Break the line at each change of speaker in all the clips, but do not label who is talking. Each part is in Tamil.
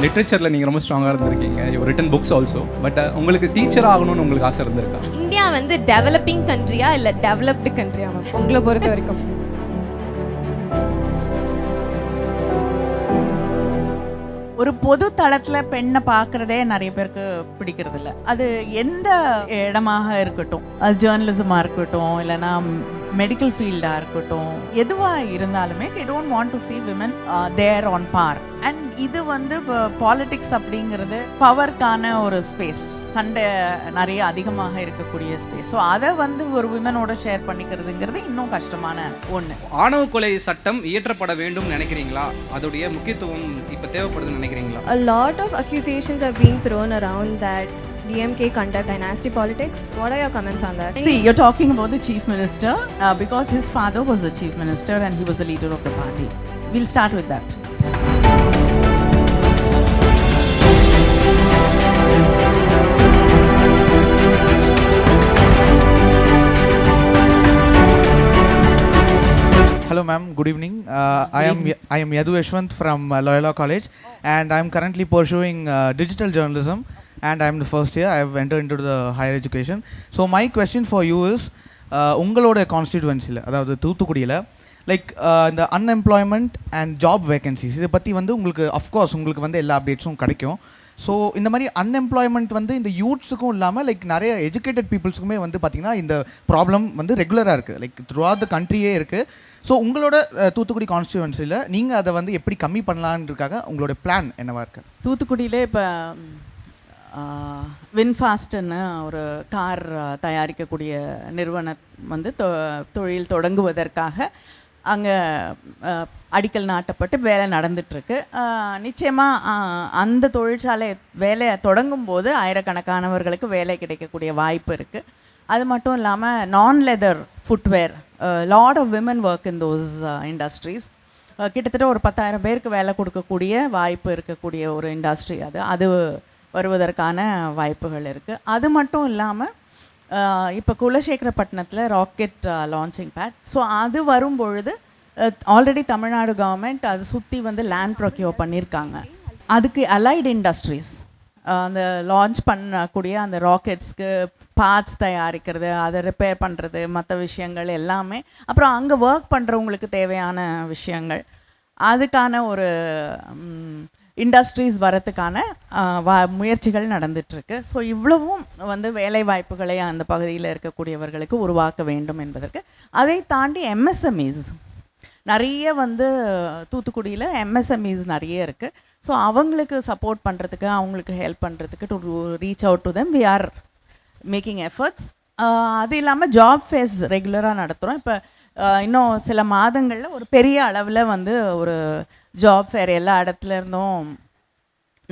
லிட்ரேச்சரில் நீங்கள் ரொம்ப ஸ்ட்ராங்காக இருந்திருக்கீங்க, you written books also. But உங்களுக்கு டீச்சர் ஆகணும்னு உங்களுக்கு ஆசை இருந்திருக்கா?
இந்தியா வந்து டெவலப்பிங் கண்ட்ரியா இல்லை டெவலப்டு கண்ட்ரியா மேம் உங்களை பொறுத்த வரைக்கும்?
ஒரு பொது தளத்தில் பெண்ணை பார்க்குறதே நிறைய பேருக்கு பிடிக்கிறது இல்லை. அது எந்த இடமாக இருக்கட்டும், அது ஜேர்னலிசமாக இருக்கட்டும், இல்லைனா மெடிக்கல் ஃபீல்டாக இருக்கட்டும், எதுவாக இருந்தாலுமே they don't want to see women there on par. And இது வந்து பாலிட்டிக்ஸ் அப்படிங்கிறது பவர்க்கான ஒரு ஸ்பேஸ், சண்டை நிறைய அதிகமாக இருக்கக்கூடிய ஸ்பேஸ். ஸோ அதை வந்து ஒரு விமனோட ஷேர் பண்ணிக்கிறதுங்கிறது இன்னும் கஷ்டமான ஒன்று.
ஆணவ கொலை சட்டம் இயற்றப்பட வேண்டும் நினைக்கிறீங்களா? அதோடைய முக்கியத்துவம் இப்போ தேவைப்படுதுன்னு நினைக்கிறீங்களா?
A lot of accusations are being thrown around that DMK conduct dynasty politics. What are your comments on that?
See, you're talking about the chief minister because his father was the chief minister and he was the leader of the party. We'll start with that.
Hello ma'am, good evening. I am Yadu Yashwant from Loyola College and I am currently pursuing digital journalism and I am the first year. I have entered into the higher education. So my question for you is, உங்களோட கான்ஸ்டிடுவன்சியில், அதாவது தூத்துக்குடியில், லைக் இந்த அன்எம்ப்ளாய்மெண்ட் அண்ட் ஜாப் வேகன்சிஸ் இதை பற்றி வந்து உங்களுக்கு அஃப்கோர்ஸ் உங்களுக்கு வந்து எல்லா அப்டேட்ஸும் கிடைக்கும். ஸோ இந்த மாதிரி அன்எம்ப்ளாய்மெண்ட் வந்து இந்த யூத்ஸுக்கும் இல்லாமல் லைக் நிறைய எஜுகேட்டட் பீப்புள்ஸுக்குமே வந்து பார்த்திங்கன்னா இந்த ப்ராப்ளம் வந்து ரெகுலராக இருக்குது, லைக் த்ரூ அவுட் த கண்ட்ரியே இருக்குது. ஸோ உங்களோட தூத்துக்குடி கான்ஸ்டிடுவன்சியில் நீங்கள் அதை வந்து எப்படி கம்மி பண்ணலான்றதுக்காக உங்களோட பிளான் என்னவாக இருக்குது?
தூத்துக்குடியிலே இப்போ வின்ஃபாஸ்ட்னு ஒரு கார் தயாரிக்கக்கூடிய நிறுவனம் வந்து தொழில் தொடங்குவதற்காக அங்கே அடிக்கல் நாட்டப்பட்டு வேலை நடந்துகிட்ருக்கு. நிச்சயமாக அந்த தொழிற்சாலை வேலையை தொடங்கும் போது ஆயிரக்கணக்கானவர்களுக்கு வேலை கிடைக்கக்கூடிய வாய்ப்பு இருக்குது. அது மட்டும் இல்லாமல் நான் leather footwear, lot of women work in those industries. கிட்டத்தட்ட ஒரு 10,000 பேருக்கு வேலை கொடுக்கக்கூடிய வாய்ப்பு இருக்கக்கூடிய ஒரு இண்டஸ்ட்ரி அது வருவதற்கான வாய்ப்புகள் இருக்குது. அது மட்டும் இல்லாமல் இப்போ குலசேகரப்பட்டினத்தில் ராக்கெட் லான்ச்சிங் பேட். ஸோ அது வரும்பொழுது ஆல்ரெடி தமிழ்நாடு கவர்மெண்ட் அது சுற்றி வந்து லேண்ட் ப்ரொக்யூர் பண்ணியிருக்காங்க. அதுக்கு அலைடு இண்டஸ்ட்ரீஸ் அந்த லான்ச் பண்ணக்கூடிய அந்த ராக்கெட்ஸ்க்கு பார்ட்ஸ் தயாரிக்கிறது, அதை ரிப்பேர் பண்ணுறது, மற்ற விஷயங்கள் எல்லாமே, அப்புறம் அங்கே ஒர்க் பண்ணுறவங்களுக்கு தேவையான விஷயங்கள், அதுக்கான ஒரு இண்டஸ்ட்ரீஸ் வரத்துக்கான முயற்சிகள் நடந்துகிட்ருக்கு. ஸோ இவ்வளவும் வந்து வேலை வாய்ப்புகளை அந்த பகுதியில் இருக்கக்கூடியவர்களுக்கு உருவாக்க வேண்டும் என்பதற்கு. அதை தாண்டி எம்எஸ்எம்இஸ் நிறைய வந்து தூத்துக்குடியில் எம்எஸ்எம்இஸ் நிறைய இருக்குது. ஸோ அவங்களுக்கு சப்போர்ட் பண்ணுறதுக்கு, அவங்களுக்கு ஹெல்ப் பண்ணுறதுக்கு to reach out to them we are making efforts. அது இல்லாமல் ஜாப் ஃபேர்ஸ் ரெகுலராக நடத்துகிறோம். இப்போ இன்னும் சில மாதங்களில் ஒரு பெரிய அளவில் வந்து ஒரு ஜாப் ஃபேர் எல்லா இடத்துல இருந்தும்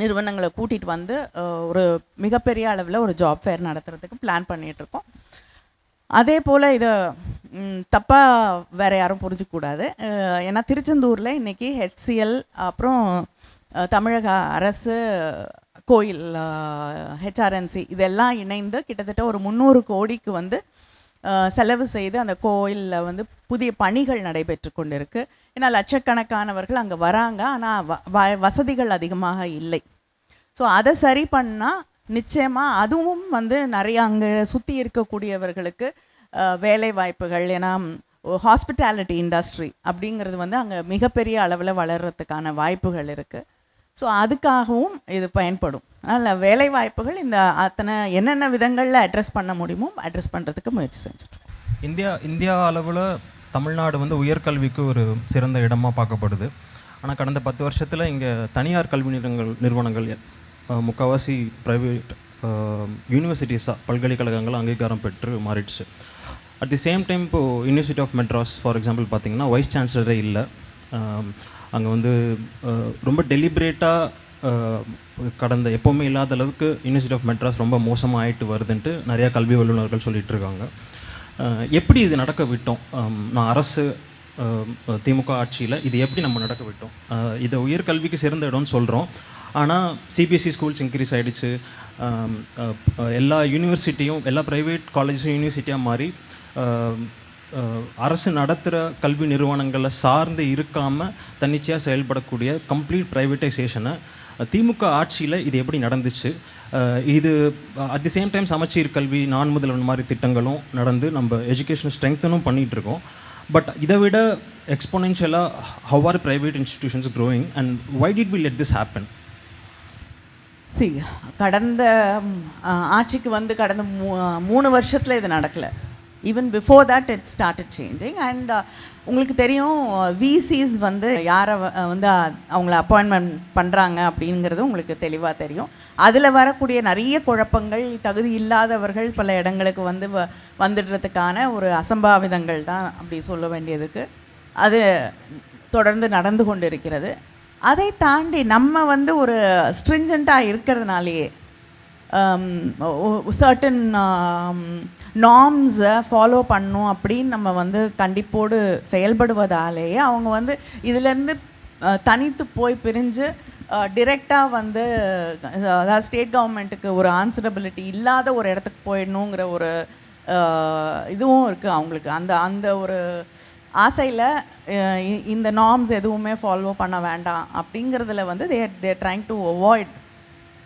நிறுவனங்களை கூட்டிகிட்டு வந்து ஒரு மிகப்பெரிய அளவில் ஒரு ஜாப் ஃபேர் நடத்துறதுக்கு பிளான் பண்ணிகிட்ருக்கோம். அதே போல் இதை தப்பாக வேறு யாரும் புரிஞ்சிக்கூடாது. ஏன்னா திருச்செந்தூரில் இன்றைக்கி HCL அப்புறம் தமிழக அரசு கோயில் HRNC இதெல்லாம் இணைந்து கிட்டத்தட்ட ஒரு 300 கோடிக்கு வந்து செலவு செய்து அந்த கோயிலில் வந்து புதிய பணிகள் நடைபெற்று கொண்டு இருக்குது. ஏன்னா லட்சக்கணக்கானவர்கள் அங்கே வராங்க, ஆனால் வசதிகள் அதிகமாக இல்லை. ஸோ அதை சரி பண்ணால் நிச்சயமாக அதுவும் வந்து நிறைய அங்கே சுற்றி இருக்கக்கூடியவர்களுக்கு வேலை வாய்ப்புகள், ஏன்னா ஹாஸ்பிட்டாலிட்டி இண்டஸ்ட்ரி அப்படிங்கிறது வந்து அங்கே மிகப்பெரிய அளவில் வளர்கிறதுக்கான வாய்ப்புகள் இருக்குது. ஸோ அதுக்காகவும் இது பயன்படும். அதனால் வேலை வாய்ப்புகள் இந்த அத்தனை என்னென்ன விதங்களில் அட்ரஸ் பண்ண முடியுமோ அட்ரஸ் பண்ணுறதுக்கு முயற்சி செஞ்சுட்ருக்கோம்.
இந்தியா அளவில் தமிழ்நாடு வந்து உயர்கல்விக்கு ஒரு சிறந்த இடமாக பார்க்கப்படுது. ஆனால் கடந்த 10 வருஷத்தில் இங்கே தனியார் கல்வி நிறுவனங்கள் முக்கால்வாசி ப்ரைவேட் யூனிவர்சிட்டிஸாக பல்கலைக்கழகங்கள் அங்கீகாரம் பெற்று மாறிடுச்சு. அட் தி சேம் டைம் இப்போது university of Madras for example பார்த்திங்கன்னா வைஸ் சான்சலரே இல்லை. அங்கே வந்து ரொம்ப டெலிபரேட்டாக கடந்த எப்போவுமே இல்லாத அளவுக்கு யூனிவர்சிட்டி ஆஃப் மெட்ராஸ் ரொம்ப மோசமாக ஆகிட்டு வருதுன்ட்டு நிறையா கல்வி வல்லுநர்கள் சொல்லிகிட்டு இருக்காங்க. எப்படி இது நடக்க விட்டோம்? நான் அரசு திமுக ஆட்சியில் இது எப்படி நம்ம நடக்க விட்டோம்? இதை உயர்கல்விக்கு சிறந்த இடம்னு சொல்கிறோம், ஆனால் சிபிஎஸ்சி ஸ்கூல்ஸ் இன்க்ரீஸ் ஆகிடுச்சு. எல்லா யூனிவர்சிட்டியும் எல்லா ப்ரைவேட் காலேஜஸும் யூனிவர்சிட்டியாக மாறி அரசு நடத்துகிற கல்வி நிறுவனங்களை சார்ந்து இருக்காமல் தன்னிச்சையாக செயல்படக்கூடிய கம்ப்ளீட் ப்ரைவேட்டைசேஷனை திமுக ஆட்சியில் இது எப்படி நடந்துச்சு? இது அட் தி சேம் டைம் சமச்சீர் கல்வி, நான் முதல்வன் மாதிரி திட்டங்களும் நடந்து நம்ம எஜுகேஷனை ஸ்ட்ரெங்தனும் பண்ணிகிட்ருக்கோம். பட் இதை விட எக்ஸ்போனென்ஷியலாக how are private institutions growing and why did we let this happen?
கடந்த ஆட்சிக்கு வந்து கடந்த 3 வருஷத்தில் இது நடக்கலை. Even before that it started changing. And உங்களுக்கு தெரியும், விசிஸ் வந்து யாரை வந்து அவங்கள அப்பாயின்மெண்ட் பண்ணுறாங்க அப்படிங்கிறது உங்களுக்கு தெளிவாக தெரியும். அதில் வரக்கூடிய நிறைய குழப்பங்கள், தகுதி இல்லாதவர்கள் பல இடங்களுக்கு வந்து வந்துடுறதுக்கான ஒரு அசம்பாவிதங்கள் தான் அப்படி சொல்ல வேண்டியதுக்கு அது தொடர்ந்து நடந்து கொண்டு இருக்கிறது. அதை தாண்டி நம்ம வந்து ஒரு ஸ்ட்ரிஞ்சண்ட்டாக இருக்கிறதுனாலேயே சர்டன் நார்ம்ஸை ஃபாலோ பண்ணும் அப்படின்னு நம்ம வந்து கண்டிப்போடு செயல்படுவதாலேயே அவங்க வந்து இதிலேருந்து தனித்து போய் பிரிஞ்சு டிரெக்டாக வந்து அதாவது ஸ்டேட் கவர்மெண்ட்டுக்கு ஒரு ஆன்சரபிலிட்டி இல்லாத ஒரு இடத்துக்கு போயிடணுங்கிற ஒரு இதுவும் இருக்குது அவங்களுக்கு. அந்த ஒரு ஆசையில் இந்த நார்ம்ஸ் எதுவுமே ஃபாலோ பண்ண வேண்டாம் அப்படிங்கிறதுல வந்து தேர் ட்ரைங் டு அவாய்ட்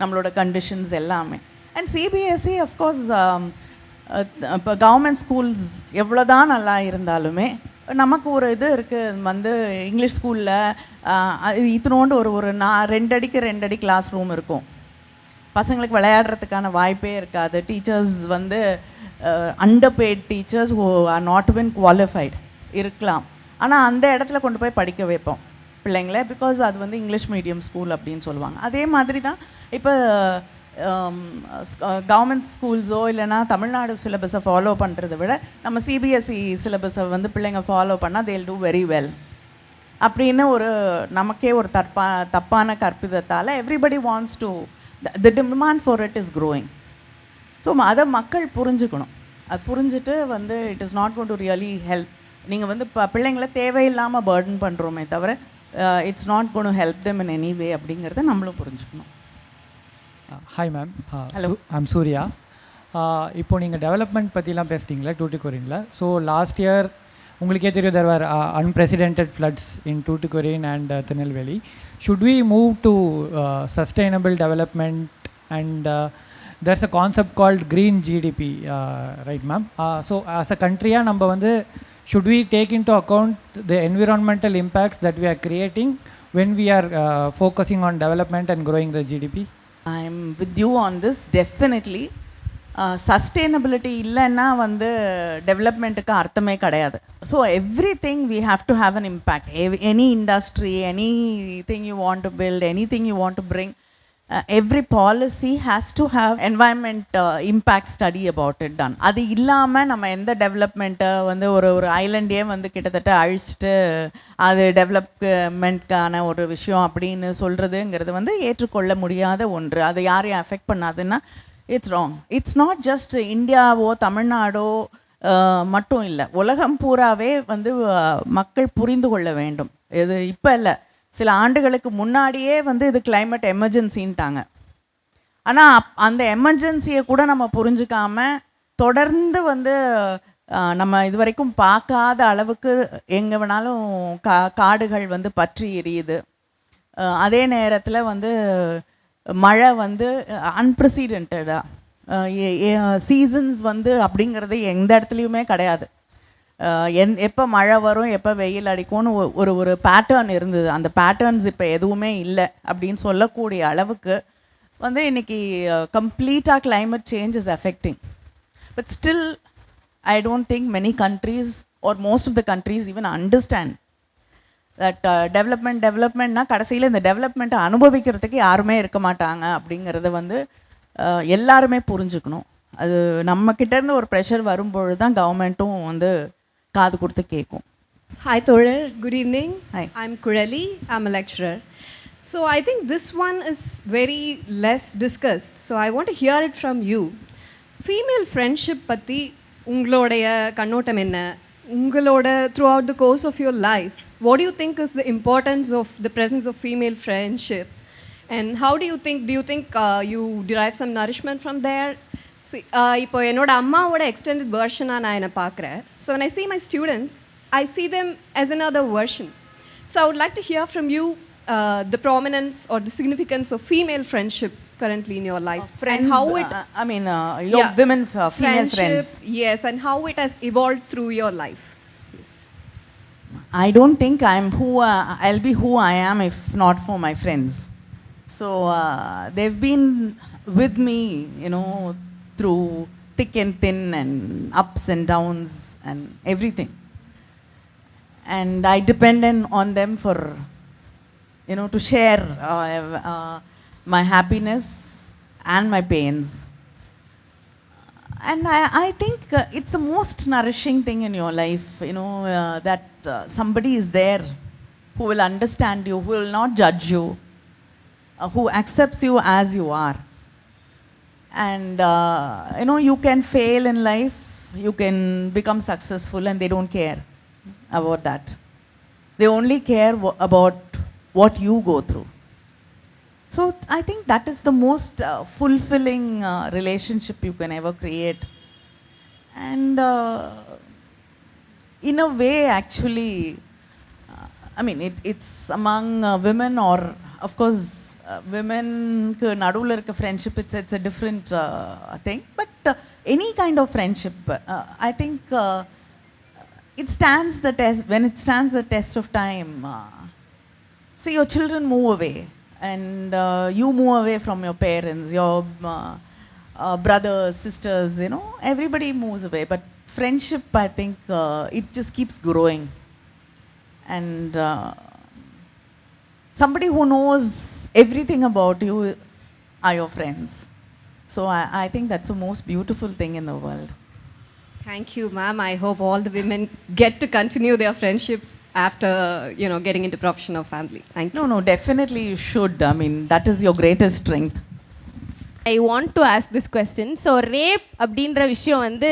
நம்மளோட கண்டிஷன்ஸ் எல்லாமே. அண்ட் சிபிஎஸ்சி அஃப்கோர்ஸ் இப்போ கவர்மெண்ட் ஸ்கூல்ஸ் எவ்வளோ தான் நல்லா இருந்தாலுமே நமக்கு ஒரு இது இருக்குது வந்து இங்கிலீஷ் ஸ்கூலில் இத்தினோண்டு ஒரு 2 அடிக்கு 2 அடி கிளாஸ் ரூம் இருக்கும். பசங்களுக்கு விளையாடுறதுக்கான வாய்ப்பே இருக்காது. டீச்சர்ஸ் வந்து underpaid teachers are not been qualified இருக்கலாம். ஆனால் அந்த இடத்துல கொண்டு போய் படிக்க வைப்போம் பிள்ளைங்கள, பிகாஸ் அது வந்து இங்கிலீஷ் மீடியம் ஸ்கூல் அப்படின்னு சொல்லுவாங்க. அதே மாதிரி தான் இப்போ கவர்மெண்ட் ஸ்கூல்ஸோ இல்லைனா தமிழ்நாடு சிலபஸை ஃபாலோ பண்ணுறதை விட நம்ம சிபிஎஸ்சி சிலபஸை வந்து பிள்ளைங்க ஃபாலோ பண்ணால் தேல் டூ வெரி வெல் அப்படின்னு ஒரு நமக்கே ஒரு தப்பான கற்பிதத்தால் everybody wants to the demand for it is growing. So அதை மக்கள் புரிஞ்சுக்கணும். அது புரிஞ்சுட்டு வந்து it is not going to really help. நீங்கள் வந்து பிள்ளைங்களை தேவையில்லாமல் பர்டன் பண்ணுறோமே தவிர it's not going to help them in any way அப்படிங்கிறத நம்மளும் புரிஞ்சுக்கணும்.
Hi ma'am.
Hello,
I'm Surya. இப்போ நீங்கள் டெவலப்மெண்ட் பற்றிலாம் பேசுகிறீங்களா டூட்டிகோரினில்? ஸோ லாஸ்ட் இயர் உங்களுக்கே தெரியும் there were unprecedented floods in Tuticorin and Tirunelveli. Should we move to sustainable development and there's a concept called green GDP, right ma'am? So as a country நம்ம வந்து should we take into account the environmental impacts that we are creating when we are focusing on development and growing the GDP?
I am with you on this, definitely. Sustainability இல்லைன்னா வந்து டெவலப்மெண்ட்டுக்கு அர்த்தமே கிடையாது. So everything we have to have an impact. Any industry, anything you want to build, anything you want to bring, every policy has to have environment impact study about it done. அது இல்லாமல் நம்ம எந்த டெவலப்மெண்ட்டை வந்து ஒரு ஐலண்டே வந்து கிட்டத்தட்ட அழிச்சிட்டு அது டெவலப்மெண்ட்கான ஒரு விஷயம் அப்படின்னு சொல்கிறதுங்கிறது வந்து ஏற்றுக்கொள்ள முடியாத ஒன்று. அது யாரையும் அஃபெக்ட் பண்ணாதுன்னா it's wrong. It's not just இந்தியாவோ தமிழ்நாடோ மட்டும் இல்லை, உலகம் பூராவே வந்து மக்கள் புரிந்து கொள்ள வேண்டும். இது இப்போ இல்லை, சில ஆண்டுகளுக்கு முன்னாடியே வந்து இது கிளைமேட் எமர்ஜென்சின்ட்டாங்க. ஆனால் அந்த எமர்ஜென்சியை கூட நம்ம புரிஞ்சுக்காமல் தொடர்ந்து வந்து நம்ம இது வரைக்கும் பார்க்காத அளவுக்கு எங்கே வேணாலும் காடுகள் வந்து பற்றி எரியுது. அதே நேரத்தில் வந்து மழை வந்து அன்ப்ரெசிடென்டடாக சீசன்ஸ் வந்து அப்படிங்கிறது எந்த இடத்துலையுமே கிடையாது. எப்போ மழை வரும், எப்போ வெயில் அடிக்கும்னு ஒரு பேட்டர்ன் இருந்தது. அந்த பேட்டர்ன்ஸ் இப்போ எதுவுமே இல்லை அப்படின்னு சொல்லக்கூடிய அளவுக்கு வந்து இன்றைக்கி கம்ப்ளீட்டாக climate change is affecting. But still I don't think many countries or most of the countries even understand that டெவலப்மெண்ட்னா கடைசியில் இந்த டெவலப்மெண்ட்டை அனுபவிக்கிறதுக்கு யாருமே இருக்க மாட்டாங்க அப்படிங்கிறத வந்து எல்லாருமே புரிஞ்சுக்கணும். அது நம்மக்கிட்டேருந்து ஒரு ப்ரெஷர் வரும்பொழுது தான் கவர்மெண்ட்டும் வந்து காது கொடுத்து கேட்கும்.
Hi Thorer, good evening.
Hi.
I'm Kurali, I'm a lecturer. So I think this one is very less discussed. So I want to hear it from you. Female friendship பற்றி உங்களோடைய கண்ணோட்டம் என்ன? உங்களோட throughout the course of your life, what do you think is the importance of the presence of female friendship? And how do you think you derive some nourishment from there? See, இப்போ என்னோட அம்மாவோட எக்ஸ்டெண்டட் வெர்ஷனாக நான் என்னை பார்க்குறேன். So when I see my students, I see them as another version. So I would like to hear from you the prominence or the significance of female friendship currently in your life.
Friends,
and how it,
your
yeah,
women, female
friendship,
friends.
yes, and how it has evolved through your life. Yes.
I don't think I'll be who I am if not for my friends. So they've been with me, through thick and thin and ups and downs and everything. And I depend on them for, to share my happiness and my pains. And I think it's the most nourishing thing in your life, that somebody is there who will understand you, who will not judge you, who accepts you as you are. And, you can fail in life, you can become successful, and they don't care about that. They only care about what you go through. So I think that is the most fulfilling relationship you can ever create. And in a way, actually, it's among women, or of course, women nadula irukka friendship, it's a different thing. But any kind of friendship, I think it stands the test. When it stands the test of time, see, your children move away, and you move away from your parents, your brothers, sisters, everybody moves away. But friendship, I think it just keeps growing. And somebody who knows everything about you are your friends. So I think that's the most beautiful thing in the world.
Thank you, ma'am. I hope all the women get to continue their friendships after, getting into profession or family. Thank you.
No, definitely you should. That is your greatest strength.
I want to ask this question. So rape அப்படின்ற விஷயம் வந்து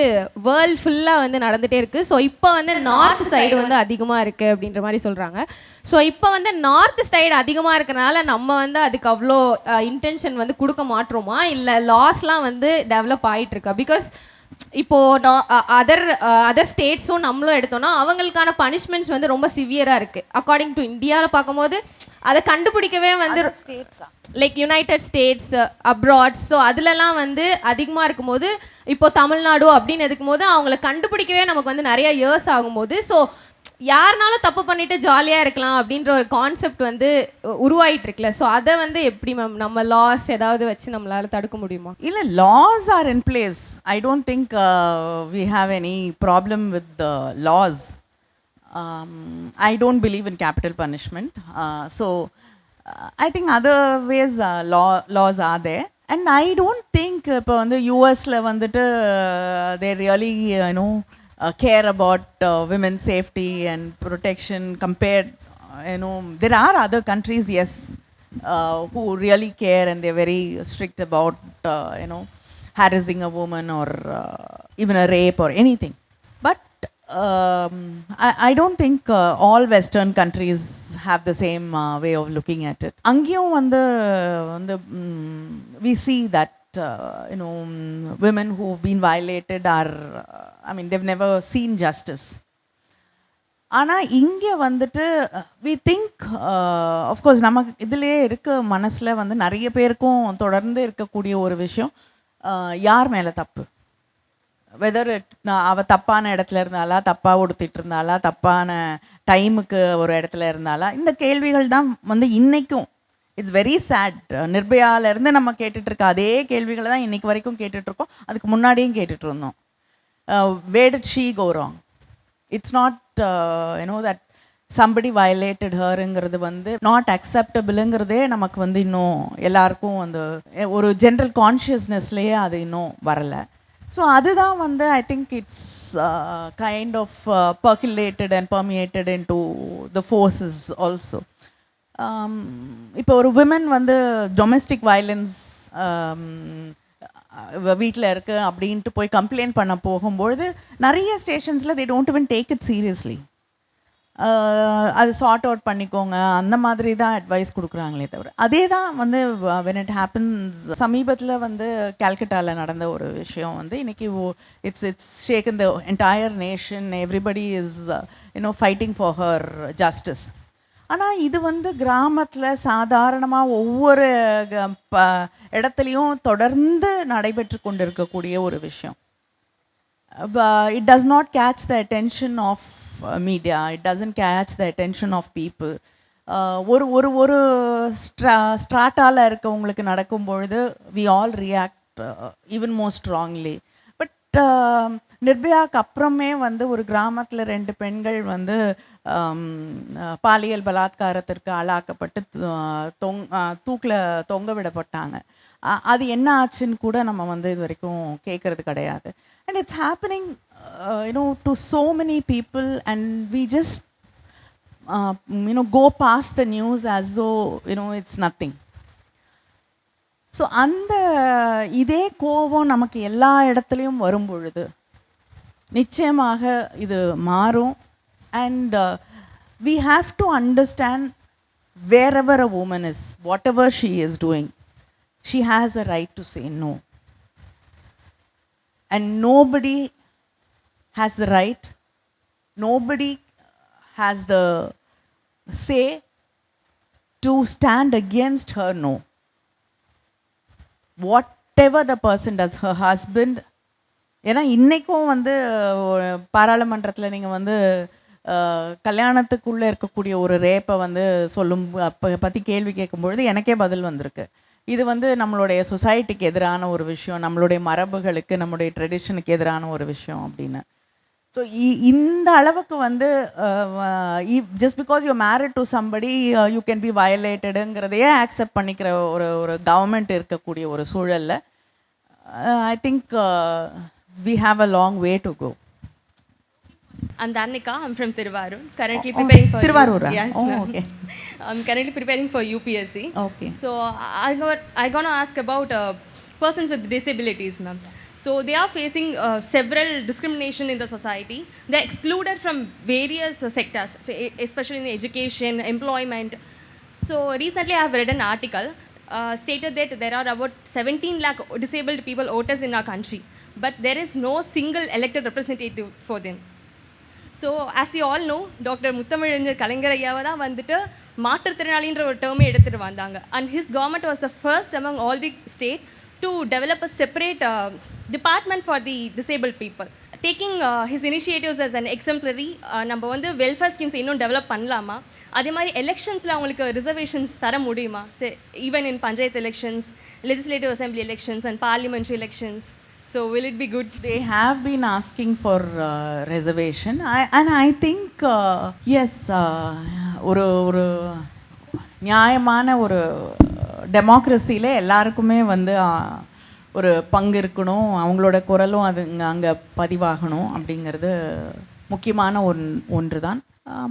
வேர்ல்ட் ஃபுல்லாக வந்து நடந்துகிட்டே இருக்குது. ஸோ இப்போ வந்து நார்த் சைடு வந்து அதிகமாக இருக்குது அப்படின்ற மாதிரி சொல்கிறாங்க. ஸோ இப்போ வந்து நார்த் சைடு அதிகமாக இருக்கிறனால நம்ம வந்து அதுக்கு அவ்வளோ இன்டென்ஷன் வந்து கொடுக்க மாட்டோமா, இல்லை லாஸ்லாம் வந்து டெவலப் ஆகிட்டுருக்கா? பிகாஸ் இப்போது அதர் ஸ்டேட்ஸும் நம்மளும் எடுத்தோன்னா அவங்களுக்கான பனிஷ்மெண்ட்ஸ் வந்து ரொம்ப சிவியராக இருக்குது. அக்கார்டிங் டு இந்தியாவில் பார்க்கும்போது அதை கண்டுபிடிக்கவே வந்து லைக் யுனைடெட் ஸ்டேட்ஸ், அப்ராட்ஸ், ஸோ அதிலலாம் வந்து அதிகமாக இருக்கும்போது இப்போது தமிழ்நாடு அப்படின்னு எடுக்கும்போது அவங்கள கண்டுபிடிக்கவே நமக்கு வந்து நிறைய இயர்ஸ் ஆகும்போது, ஸோ யாருனாலும் தப்பு பண்ணிட்டு ஜாலியாக இருக்கலாம் அப்படின்ற ஒரு கான்செப்ட் வந்து உருவாயிட்டு இருக்குல்ல. ஸோ அதை வந்து எப்படி மேம் நம்ம லாஸ் ஏதாவது வச்சு நம்மளால் தடுக்க முடியுமா?
இல்லை, laws are in place. I don't think we have any problem with the laws. I don't believe in capital punishment. So I think other ways laws are there. And I don't think இப்போ வந்து யூஎஸில் வந்துட்டு they really care about women's safety and protection compared, there are other countries, yes, who really care, and they're very strict about, harassing a woman or even a rape or anything. But I don't think all Western countries have the same way of looking at it. Angiyum வந்து we see that women who've been violated are, they've never seen justice. ஆனால் இங்கே வந்துட்டு we think, of course, நமக்கு இதிலே இருக்க மனசில் வந்து நிறைய பேருக்கும் தொடர்ந்து இருக்கக்கூடிய ஒரு விஷயம், யார் மேலே தப்பு, வெதர் அவள் தப்பான இடத்துல இருந்தாலா, தப்பாக உடுத்திட்டு இருந்தாலா, தப்பான டைமுக்கு ஒரு இடத்துல இருந்தாலா, இந்த கேள்விகள் தான் வந்து இன்றைக்கும். It's very sad. நிர்பயாவிலேருந்து நம்ம கேட்டுட்ருக்க அதே கேள்விகளை தான் இன்றைக்கு வரைக்கும் கேட்டுட்ருக்கோம், அதுக்கு முன்னாடியும் கேட்டுட்ருந்தோம். Where did she go wrong? It's not, that somebody violated herங்கிறது வந்து நாட் அக்செப்டபிளுங்கிறதே நமக்கு வந்து இன்னும் எல்லாருக்கும் அந்த ஒரு ஜென்ரல் கான்ஷியஸ்னஸ்லேயே அது இன்னும் வரலை. ஸோ அதுதான் வந்து I think it's kind of percolated and permeated into the forces also. இப்போ ஒரு விமன் வந்து டொமெஸ்டிக் வயலன்ஸ் வீட்டில் இருக்கு அப்படின்ட்டு போய் கம்ப்ளைண்ட் பண்ண போகும்பொழுது நிறைய ஸ்டேஷன்ஸில் they don't even take it seriously. அது சார்ட் அவுட் பண்ணிக்கோங்க அந்த மாதிரி தான் அட்வைஸ் கொடுக்குறாங்களே தவிர அதே தான் வந்து when it happens சமீபத்தில் வந்து கல்கட்டாவில் நடந்த ஒரு விஷயம் வந்து இன்னைக்கு it's shaken the entire nation, everybody is fighting for her justice. ஆனால் இது வந்து கிராமத்தில் சாதாரணமாக ஒவ்வொரு இடத்துலையும் தொடர்ந்து நடைபெற்று கொண்டு இருக்கக்கூடிய ஒரு விஷயம். It does not catch the attention of media, it doesn't catch the attention of people. ஒரு ஸ்ட்ராட்டாவில் இருக்கவங்களுக்கு நடக்கும் பொழுது we all react even more strongly. But நிர்பயாவுக்கு அப்புறமே வந்து ஒரு கிராமத்தில் 2 பெண்கள் வந்து பாலியல் பலாத்காரத்திற்கு ஆளாக்கப்பட்டு தூக்கில் தொங்க விடப்பட்டாங்க. அது என்ன ஆச்சுன்னு கூட நம்ம வந்து இது வரைக்கும் கேட்குறது கிடையாது. And it's happening to so many people, and we just go past the news as though it's nothing. So அந்த இதே கோபம் நமக்கு எல்லா இடத்துலையும் வரும் பொழுது நிச்சயமாக இது மாறும். And we have to understand wherever a woman is, whatever she is doing, she has a right to say no. And nobody has the right, nobody has the say to stand against her no. Whatever the person does, her husband, ஏன்னா இன்றைக்கும் வந்து பாராளுமன்றத்தில் நீங்கள் வந்து கல்யாணத்துக்குள்ளே இருக்கக்கூடிய ஒரு ரேப்பை வந்து பற்றி கேள்வி கேட்கும்பொழுது எனக்கே பதில் வந்திருக்கு. இது வந்து நம்மளுடைய சொசைட்டிக்கு எதிரான ஒரு விஷயம், நம்மளுடைய மரபுகளுக்கு நம்மளுடைய ட்ரெடிஷனுக்கு எதிரான ஒரு விஷயம் அப்படின்னு. ஸோ இந்த அளவுக்கு வந்து just because you married to somebody you can be வயலேட்டடுங்கிறதையே ஆக்செப்ட் பண்ணிக்கிற ஒரு கவர்மெண்ட் இருக்கக்கூடிய ஒரு சூழலில் I think we have a long way to go.
I'm Danika. I'm from Thiruvarur. Currently preparing for
Thiruvarur.
Yes,
oh,
ma'am.
okay.
I'm currently preparing for UPSC.
Okay.
So I gonna ask about persons with disabilities, ma'am. So they are facing several discrimination in the society. They're excluded from various sectors, especially in education, employment. So recently I have read an article stated that there are about 17 lakh disabled people voters in our country, but there is no single elected representative for them. So as you all know, doctor முத்தமிழறிஞர் கலைஞர் ஐயாவை தான் வந்துட்டு மாற்றுத்திறனாளின்ற ஒரு டேர்மே எடுத்துகிட்டு வந்தாங்க. And his government was the first among all the state to develop a separate department for the disable people. Taking his initiatives as an exemplary நம்ம வந்து வெல்ஃபேர் ஸ்கீம்ஸ் இன்னும் டெவலப் பண்ணலாமா, அதே மாதிரி எலெக்ஷன்ஸில் அவங்களுக்கு ரிசர்வேஷன்ஸ் தர முடியுமா, even in panchayat elections, legislative assembly elections and parliamentary elections. So will it be good?
They have been asking for reservation, and I think yes, ஒரு நியாயமான ஒரு டெமோக்ரஸியில் எல்லாருக்குமே வந்து ஒரு பங்கு இருக்கணும், அவங்களோட குரலும் அது அங்கே பதிவாகணும் அப்படிங்கிறது முக்கியமான ஒன்று தான்.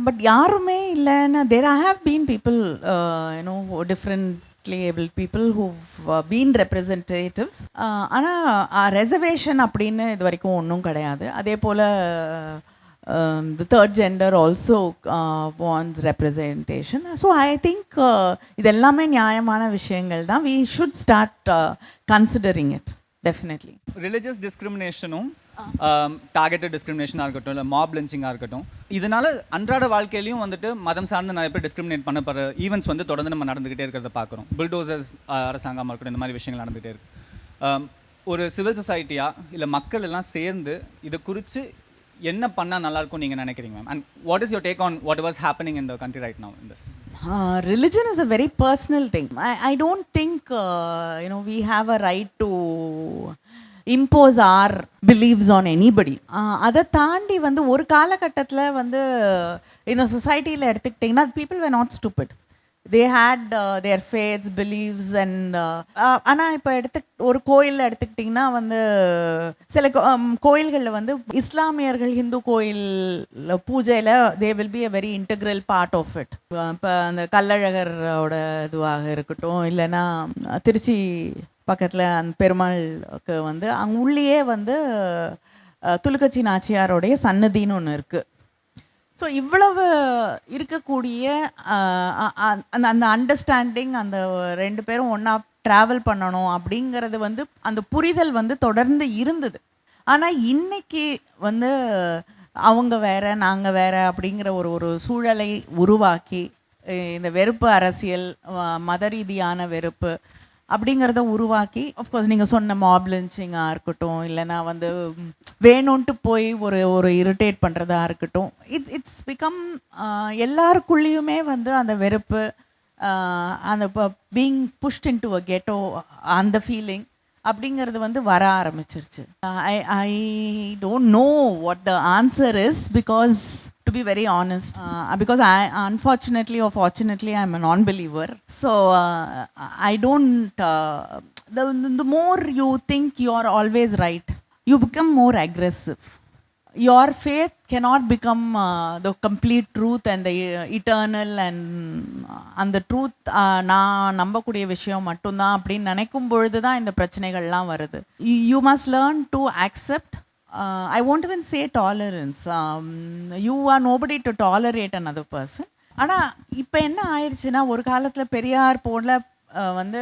பட் யாருமே இல்லைன்னா there have been people different able people who've been representatives. ஆனால் ரெசர்வேஷன் அப்படின்னு இது வரைக்கும் ஒன்றும் கிடையாது. அதே போல் the third gender also wants representation. So I think இதெல்லாமே நியாயமான விஷயங்கள் தான். We should start considering it, definitely.
Religious discrimination, targeted டிஸ்கிரிமினேஷனாக இருக்கட்டும், இல்லை மாப் லிஞ்சிங்காக இருக்கட்டும், இதனால் அன்றாட வாழ்க்கையிலையும் வந்துட்டு மதம் சார்ந்து நிறைய பேர் டிஸ்கிரிமினேட் பண்ணப்படுற ஈவெண்ட்ஸ் வந்து தொடர்ந்து நம்ம நடந்துகிட்டே இருக்கிறத பார்க்குறோம். புல்டோசர்ஸ் அரசாங்கமாக இருக்கட்டும், இந்த மாதிரி விஷயங்கள் நடந்துகிட்டே இருக்கு. ஒரு சிவில் சொசைட்டியாக இல்லை மக்கள் எல்லாம் சேர்ந்து இதை குறித்து என்ன பண்ணால் நல்லாயிருக்கும் நீங்கள் நினைக்கிறீங்க ma'am? And what is your take on what was happening in the country right now in this?
Religion is a very personal thing. I don't think we have a right to impose our beliefs on anybody. அதை தாண்டி வந்து ஒரு காலகட்டத்தில் வந்து இந்த சொசைட்டியில் எடுத்துக்கிட்டிங்கன்னா people were not stupid. They had their faiths, beliefs and ஆனால் இப்போ ஒரு கோயிலில் எடுத்துக்கிட்டிங்கன்னா வந்து சில கோயில்களில் வந்து இஸ்லாமியர்கள் ஹிந்து கோயில் பூஜையில் they will be a very integral part of it. இப்போ அந்த கள்ளழகரோட இதுவாக இருக்கட்டும், இல்லைன்னா திருச்சி பக்கத்தில் அந்த பெருமாளுக்கு வந்து அங்கே உள்ளேயே வந்து துலுக்கச்சி நாச்சியாரோடைய சன்னதின்னு ஒன்று இருக்குது. ஸோ இவ்வளவு இருக்கக்கூடிய அந்த அந்த அண்டர்ஸ்டாண்டிங், அந்த 2 பேரும் ஒன்றா ட்ராவல் பண்ணணும் அப்படிங்கிறது வந்து அந்த புரிதல் வந்து தொடர்ந்து இருந்தது. ஆனால் இன்னைக்கு வந்து அவங்க வேற நாங்கள் வேற அப்படிங்கிற ஒரு சூழலை உருவாக்கி இந்த வெறுப்பு அரசியல், மத ரீதியான வெறுப்பு அப்படிங்கிறத உருவாக்கி, அஃப்கோர்ஸ் நீங்கள் சொன்ன மாப் லிஞ்சிங்காக இருக்கட்டும், இல்லைனா வந்து வேணும்ன்ட்டு போய் ஒரு இரிட்டேட் பண்ணுறதா இருக்கட்டும், இட்ஸ் பிகம் எல்லாருக்குள்ளேயுமே வந்து அந்த வெறுப்பு, அந்த being pushed in to a ghetto, அந்த ஃபீலிங் அப்படிங்கிறது வந்து வர ஆரம்பிச்சிருச்சு. I don't know what the answer is, because to be very honest, because I unfortunately or fortunately I'm a non-believer, so I don't the more you think you are always right, you become more aggressive. Your faith cannot become the complete truth and the eternal and the truth நான் நம்பக்கூடிய விஷயம் மட்டும்தான் அப்படின்னு நினைக்கும் பொழுது தான் இந்த பிரச்சனைகள்லாம் வருது. You must learn to accept. I won't even say tolerance. You are nobody to tolerate another person. ஆனால் இப்போ என்ன ஆயிடுச்சுன்னா, ஒரு காலத்தில் பெரியார் போல வந்து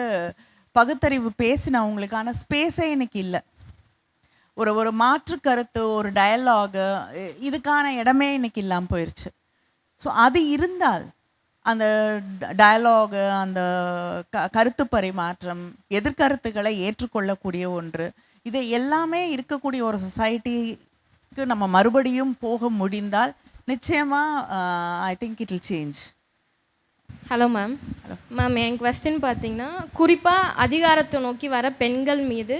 பகுத்தறிவு பேசினவங்களுக்கான ஸ்பேஸே இன்னைக்கு இல்லை. ஒரு மாற்று கருத்து, ஒரு டயலாகு, இதுக்கான இடமே இன்னைக்கு இல்லாமல் போயிடுச்சு. ஸோ அது இருந்தால் அந்த டயலாகு, அந்த கருத்து பரிமாற்றம், எதிர்கருத்துக்களை ஏற்றுக்கொள்ளக்கூடிய ஒன்று, இது எல்லாமே இருக்கக்கூடிய ஒரு சொசைட்டிக்கு நம்ம மறுபடியும் போக முடிந்தால் நிச்சயமாக I think it will change.
Hello ma'am. Ma'am, N question பார்த்தீங்கன்னா, குறிப்பாக அதிகாரத்தை நோக்கி வர பெண்கள் மீது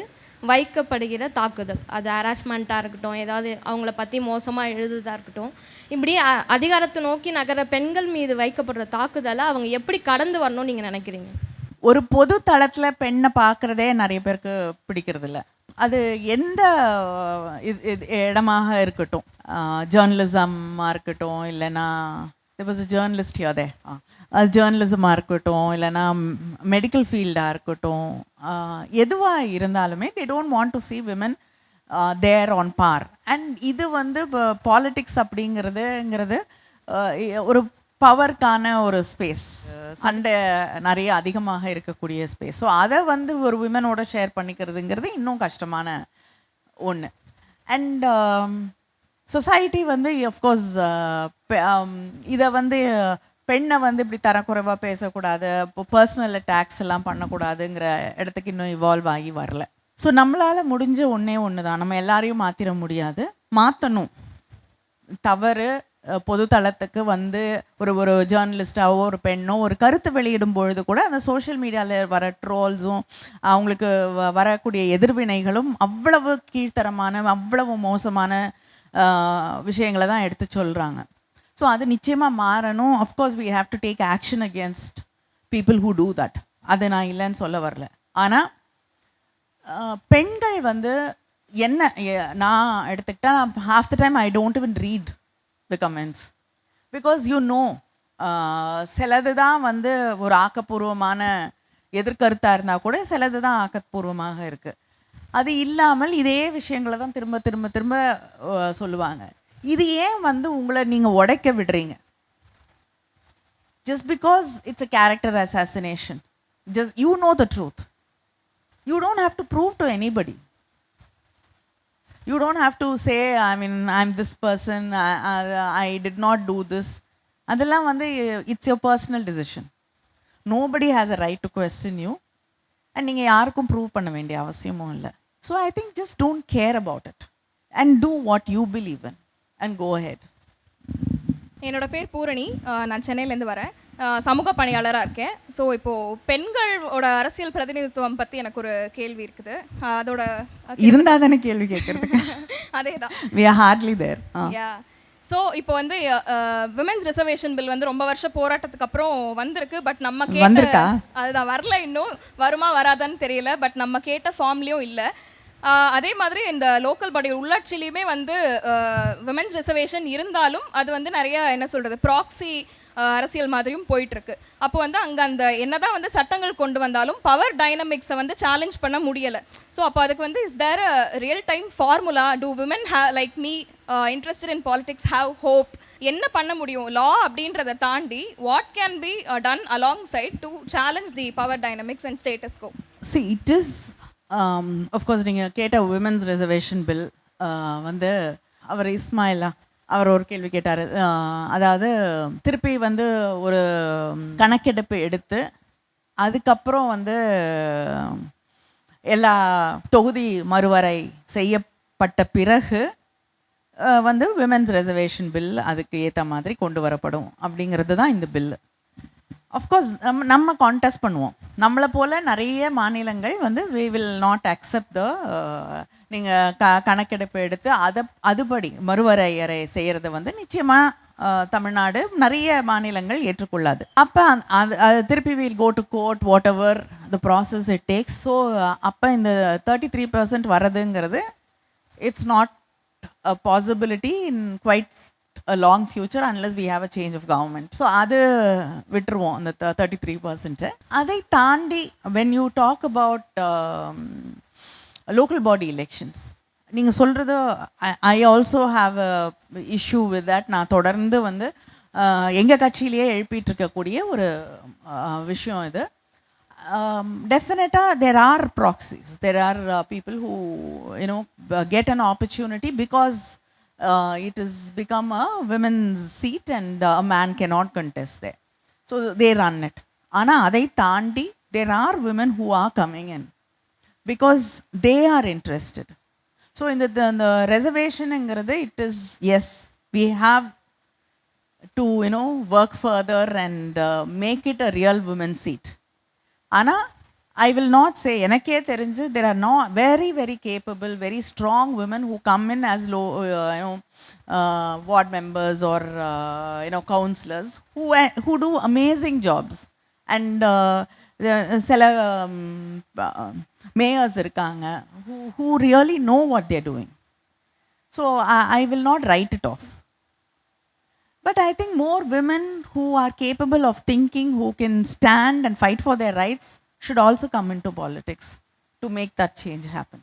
வைக்கப்படுகிற தாக்குதல், அது ஹராஸ்மெண்ட்டாக இருக்கட்டும், ஏதாவது அவங்கள பற்றி மோசமாக எழுதுதாக இருக்கட்டும், இப்படி அதிகாரத்தை நோக்கி நகர பெண்கள் மீது வைக்கப்படுற தாக்குதலை அவங்க எப்படி கடந்து வரணும்னு நீங்கள் நினைக்கிறீங்க?
ஒரு பொது தளத்தில் பெண்ணை பார்க்குறதே நிறைய பேருக்கு பிடிக்கிறதில்ல. அது எந்த இடமாக இருக்கட்டும், ஜேர்னலிசமாக இருக்கட்டும், இல்லைன்னா there was a journalist here there, ஜேர்னலிசமாக இருக்கட்டும், இல்லைன்னா மெடிக்கல் ஃபீல்டாக இருக்கட்டும், எதுவாக இருந்தாலுமே they don't want to see women there on par. And இது வந்து பாலிட்டிக்ஸ் அப்படிங்கிறது ஒரு பவருக்கான ஒரு ஸ்பேஸ், சண்டை நிறைய அதிகமாக இருக்கக்கூடிய ஸ்பேஸ். ஸோ அதை வந்து ஒரு விமனோட ஷேர் பண்ணிக்கிறதுங்கிறது இன்னும் கஷ்டமான ஒன்று. அண்ட் சொசைட்டி வந்து அஃப்கோர்ஸ் இதை வந்து பெண்ணை வந்து இப்படி தரக்குறைவாக பேசக்கூடாது, இப்போ பர்சனல் அட்டாக்ஸ் எல்லாம் பண்ணக்கூடாதுங்கிற இடத்துக்கு இன்னும் இவால்வ் ஆகி வரல. ஸோ நம்மளால் முடிஞ்ச ஒன்று தான், நம்ம எல்லாரையும் மாற்றிட முடியாது, மாற்றணும். தவறு பொது தளத்துக்கு வந்து ஒரு ஜேர்னலிஸ்டாவோ ஒரு பெண்ணோ ஒரு கருத்து வெளியிடும் பொழுது கூட அந்த சோஷியல் மீடியாவில் வர ட்ரோல்ஸும் அவங்களுக்கு வரக்கூடிய எதிர்வினைகளும் அவ்வளவு கீழ்த்தரமான, அவ்வளவு மோசமான விஷயங்களை தான் எடுத்து சொல்கிறாங்க. ஸோ அது நிச்சயமாக மாறணும். Of course we have to take action against people who do that. அது நான் இல்லைன்னு சொல்ல வரல. ஆனால் பெண்கள் வந்து என்ன, நான் எடுத்துக்கிட்டால் half the time I don't even read the comments, because you know சிலது தான் வந்து ஒரு ஆக்கப்பூர்வமான எதிர்கருத்தாக இருந்தால் கூட சிலது தான் ஆக்கப்பூர்வமாக இருக்குது. அது இல்லாமல் இதே விஷயங்களை தான் திரும்ப திரும்ப திரும்ப சொல்லுவாங்க. இது ஏன் வந்து உங்களை நீங்கள் உடைக்க விடுறீங்க? just because it's a character assassination, just you know the truth, you don't have to prove to anybody. You don't have to say, I mean, I'm this person, I did not do this. அதெல்லாம் வந்து it's your personal decision. Nobody has a right to question you. And நீங்கள் யாருக்கும் ப்ரூவ் பண்ண வேண்டிய அவசியமும் இல்லை. So I think just don't care about it and do what you believe in and go ahead.
என்னோட பேர் பூரணி, நான் சென்னையிலேருந்து வரேன், சமூக பணியாளராக இருக்கேன். ஸோ இப்போது பெண்களோட அரசியல் பிரதிநிதித்துவம் பற்றி எனக்கு ஒரு கேள்வி இருக்குது. அதோட
இருந்தால் தானே கேள்வி கேட்குறதுக்கு.
அதே தான்,
we are hardly there.
So இப்போ வந்து விமென்ஸ் ரிசர்வேஷன் பில் வந்து ரொம்ப வருஷம் போராட்டத்துக்கு அப்புறம் வந்திருக்கு. பட் நம்ம கேட்ட அதுதான் வரல, இன்னும் வருமா வராதான்னு தெரியல. பட் நம்ம கேட்ட ஃபார்ம்லேயும் இல்லை. அதே மாதிரி இந்த லோக்கல் பாடி உள்ளாட்சியிலையுமே வந்து விமென்ஸ் ரிசர்வேஷன் இருந்தாலும் அது வந்து நிறைய என்ன சொல்கிறது ப்ராக்சி அரசியல் மாதிரியும் போயிட்டுருக்கு. அப்போ வந்து அங்கே அந்த என்னதான் வந்து சட்டங்கள் கொண்டு வந்தாலும் பவர் டைனமிக்ஸை வந்து சேலஞ்ச் பண்ண முடியலை. ஸோ அப்போ அதுக்கு வந்து is there a real time formula? Do women like me interested in politics have hope என்ன பண்ண முடியும் லா அப்படின்றத தாண்டி what can be done alongside to challenge the power dynamics and status quo?
See, it is of course நீங்கள் கேட்ட விமென்ஸ் ரிசர்வேஷன் பில் வந்து அவர் இஸ்மாயிலா அவர் ஒரு கேள்வி கேட்டார். அதாவது திருப்பி வந்து ஒரு கணக்கெடுப்பு எடுத்து அதுக்கப்புறம் வந்து எல்லா தொகுதி மறுவரை செய்யப்பட்ட பிறகு வந்து விமென்ஸ் ரிசர்வேஷன் பில் அதுக்கு ஏற்ற மாதிரி கொண்டு வரப்படும் அப்படிங்கிறது தான் இந்த பில்லு. அஃப்கோர்ஸ் நம்ம கான்டெஸ்ட் பண்ணுவோம். நம்மளை போல் நிறைய மாநிலங்கள் வந்து we will not accept the நீங்கள் கணக்கெடுப்பு எடுத்து அதுபடி மறுவரையறை செய்கிறது வந்து நிச்சயமாக தமிழ்நாடு நிறைய மாநிலங்கள் ஏற்றுக்கொள்ளாது. அப்போ அது திருப்பி will go to court whatever the process it takes. So அப்போ இந்த 33% வரதுங்கிறது it's not a possibility in quite a long future unless we have a change of government. So அது விட்டுருவோம் அந்த 33%. அதை தாண்டி when you talk about local body elections, நீங்கள் சொல்கிறது I also have a issue with that. நான் தொடர்ந்து வந்து எங்கள் கட்சியிலேயே எழுப்பிட்டு இருக்கக்கூடிய ஒரு விஷயம் இது. Definitely there are proxies, there are people who get an opportunity because it has become a women's seat and a man cannot contest there, so they run it. Ana adai taandi there are women who are coming in because they are interested. So in the reservation engiradhu, it is, yes, we have to work further and make it a real women's seat. ஆனால் I will not say, எனக்கே தெரிஞ்சு there are no very very capable, very strong women who come in as ward members or councillors who do amazing jobs and சில mayors இருக்காங்க who really know what they're doing. So I will not write it off. But I think more women who are capable of thinking, who can stand and fight for their rights, should also come into politics to make that change happen.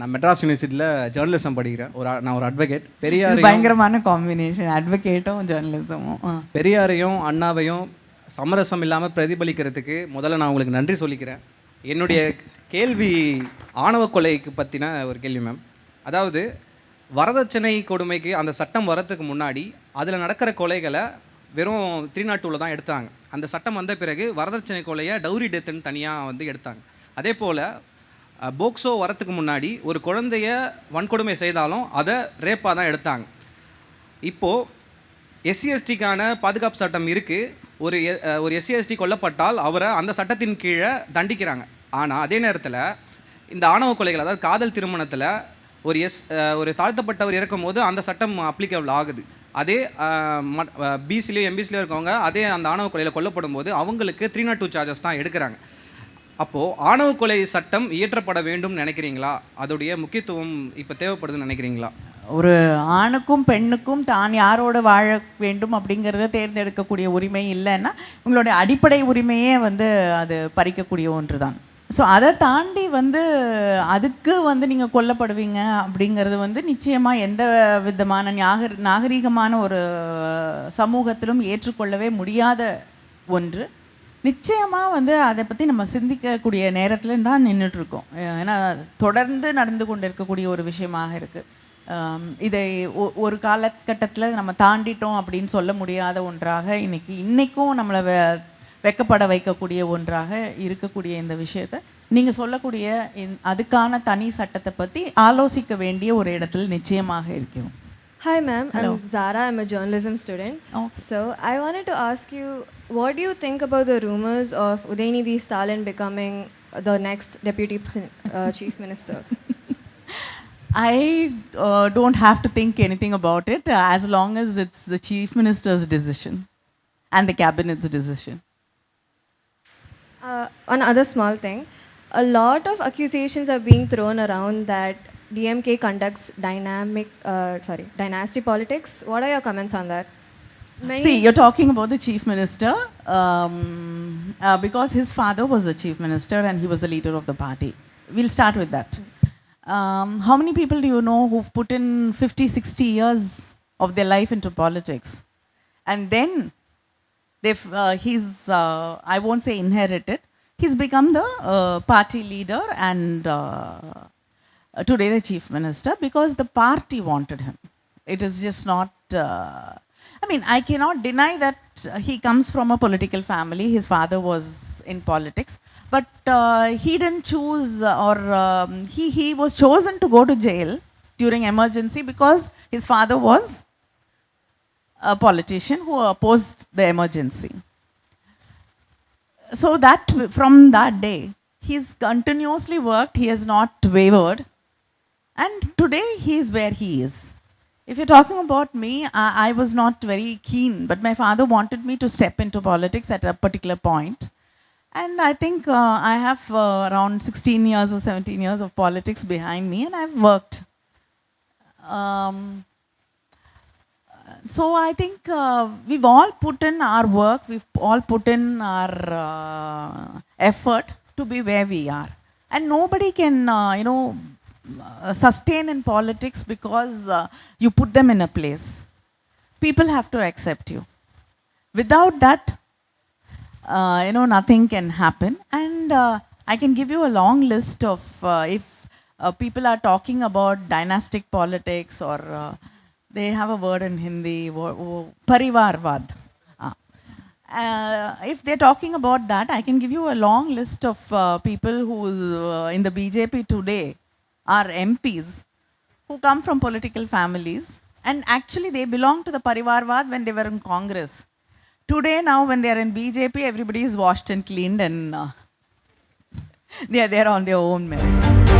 நான் மெட்ராஸ் யூனிவர்சிட்டியில் ஜேர்னலிசம் படிக்கிறேன். நான் ஒரு அட்வொகேட்.
பயங்கரமான காம்பினேஷன், அட்வொகேட்டும் ஜேர்னலிசமும்.
பெரியாரையும் அண்ணாவையும் சமரசம் இல்லாமல் பிரதிபலிக்கிறதுக்கு முதல்ல நான் உங்களுக்கு நன்றி சொல்லிக்கிறேன். என்னுடைய கேள்வி ஆணவ கொலைக்கு பற்றின ஒரு கேள்வி மேம். அதாவது வரதட்சணை கொடுமைக்கு அந்த சட்டம் வரத்துக்கு முன்னாடி அதில் நடக்கிற கொலைகளை வெறும் 302 தான் எடுத்தாங்க. அந்த சட்டம் வந்த பிறகு வரதட்சணை கொலையை டவுரி டெத்துன்னு தனியாக வந்து எடுத்தாங்க. அதே போல் போக்சோ வரத்துக்கு முன்னாடி ஒரு குழந்தைய வன்கொடுமை செய்தாலும் அதை ரேப்பாக தான் எடுத்தாங்க. இப்போது SC/STக்கான பாதுகாப்பு சட்டம் இருக்குது. ஒரு SC/ST கொல்லப்பட்டால் அவரை அந்த சட்டத்தின் கீழே தண்டிக்கிறாங்க. ஆனால் அதே நேரத்தில் இந்த ஆணவ கொலைகள், அதாவது காதல் திருமணத்தில் ஒரு தாழ்த்தப்பட்டவர் இறக்கும் போது அந்த சட்டம் அப்ளிகபிள் ஆகுது. அதே பிசிலையோ எம்பிசிலையோ இருக்கவங்க அதே அந்த ஆணவ கொலையில் கொல்லப்படும் போது அவங்களுக்கு 302 சார்ஜஸ் தான் எடுக்கிறாங்க. அப்போது ஆணவ கொலை சட்டம் இயற்றப்பட வேண்டும்னு நினைக்கிறீங்களா? அதோடைய முக்கியத்துவம் இப்போ தேவைப்படுதுன்னு நினைக்கிறீங்களா?
ஒரு ஆணுக்கும் பெண்ணுக்கும் தான் யாரோட வாழ வேண்டும் அப்படிங்கிறத தேர்ந்தெடுக்கக்கூடிய உரிமை இல்லைன்னா உங்களுடைய அடிப்படை உரிமையே வந்து அது பறிக்கக்கூடிய ஒன்று தான். ஸோ அதை தாண்டி வந்து அதுக்கு வந்து நீங்கள் கொல்லப்படுவீங்க அப்படிங்கிறது வந்து நிச்சயமாக எந்த விதமான நாகரீகமான ஒரு சமூகத்திலும் ஏற்றுக்கொள்ளவே முடியாத ஒன்று. நிச்சயமாக வந்து அதை பற்றி நம்ம சிந்திக்கக்கூடிய நேரத்தில் தான் நின்றுட்டுருக்கோம். ஏன்னா தொடர்ந்து நடந்து கொண்டு இருக்கக்கூடிய ஒரு விஷயமாக இருக்குது. இதை ஒரு காலகட்டத்தில் நம்ம தாண்டிட்டோம் அப்படின்னு சொல்ல முடியாத ஒன்றாக இன்றைக்கும் நம்மளை வெக்கப்பட வைக்கக்கூடிய ஒன்றாக இருக்கக்கூடிய இந்த விஷயத்தை நீங்கள் சொல்லக்கூடிய அதுக்கான தனி சட்டத்தை பற்றி ஆலோசிக்க வேண்டிய ஒரு இடத்துல நிச்சயமாக இருக்கிறோம்.
Hi ma'am, I'm Zara. I'm a journalism student. So I wanted to ask you, what do you think about the rumors of Udaynidhi Stalin becoming the next deputy chief minister?
I don't have to think anything about it as long as it's the chief minister's decision and the cabinet's decision.
Another small thing, a lot of accusations are being thrown around that DMK conducts dynasty politics. What are your comments on that?
See, you're talking about the chief minister because his father was the chief minister and he was the leader of the party. We'll start with that. How many people do you know who've put in 50-60 years of their life into politics. And then I won't say inherited, he's become the party leader and today the chief minister because the party wanted him. It is just not, I mean, I cannot deny that he comes from a political family. His father was in politics, but he didn't choose he was chosen to go to jail during emergency because his father was a politician who opposed the emergency. So that from that day, he's continuously worked, he has not wavered, and today he is where he is. If you're talking about me, I was not very keen, but my father wanted me to step into politics at a particular point. And I think I have around 16 years or 17 years of politics behind me, and I've worked. So I think we've all put in our work, we've all put in our effort to be where we are. And nobody can, sustain in politics because you put them in a place. People have to accept you. Without that, nothing can happen. And I can give you a long list of if people are talking about dynastic politics or they have a word in Hindi, parivarvad. If they're talking about that, I can give you a long list of people who in the BJP today are MPs who come from political families, and actually they belong to the parivarvad when they were in Congress. Today now when they are in BJP, everybody is washed and cleaned and they are there on their own merit.